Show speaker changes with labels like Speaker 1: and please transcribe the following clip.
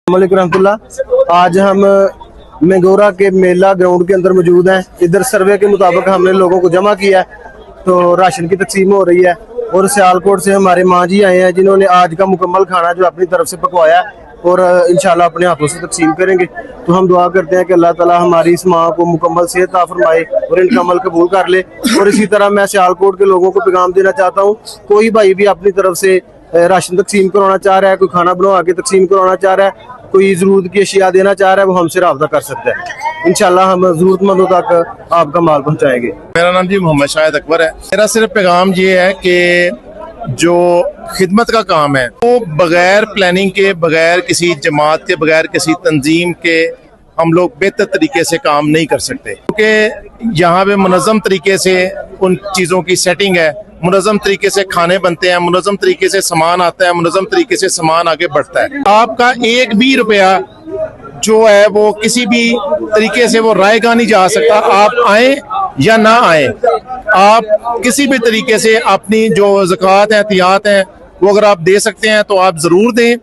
Speaker 1: रहमतुल्लाह। आज हम मेंगोरा के मेला ग्राउंड के अंदर मौजूद हैं। इधर सर्वे के मुताबिक हमने लोगों को जमा किया है, तो राशन की तकसीम हो रही है। और सियालकोट से हमारे माँ जी आए हैं, जिन्होंने आज का मुकम्मल खाना जो अपनी तरफ से पकवाया और इंशाल्लाह अपने हाथों से तकसीम करेंगे। तो हम दुआ करते हैं कि अल्लाह ताला हमारी इस माँ को मुकम्मल सेहत अता फरमाए और इनका अमल कबूल कर ले। और इसी तरह मैं सियालकोट के लोगों को पैगाम देना चाहता हूँ, कोई भाई भी अपनी तरफ से राशन तकसीम करवाना चाह रहा है, कोई खाना बनवा के तकसीम करवाना चाह रहा है, कोई जरूरत की अशिया देना चाह रहा है, वो हमसे राब्ता कर सकता है। इंशाल्लाह हम जरूरतमंदों तक आपका माल पहुंचाएंगे।
Speaker 2: मेरा नाम जी मोहम्मद शाहिद अकबर है। मेरा सिर्फ पैगाम ये है कि जो खिदमत का काम है वो बगैर प्लानिंग के, बगैर किसी जमात के, बगैर किसी तंजीम के हम लोग बेहतर तरीके से काम नहीं कर सकते, क्योंकि यहाँ पे मुनज़्ज़म तरीके से उन चीज़ों की सेटिंग है, मुनज़्ज़म तरीके से खाने बनते हैं, मुनज़्ज़म तरीके से सामान आता है, मुनज़्ज़म तरीके से सामान आगे बढ़ता है। आपका एक भी रुपया जो है वो किसी भी तरीके से वो रायगा नहीं जा सकता। आप आए या ना आए, आप किसी भी तरीके से अपनी जो ज़कात है, एहतियात है, वो अगर आप दे सकते हैं तो आप ज़रूर दें।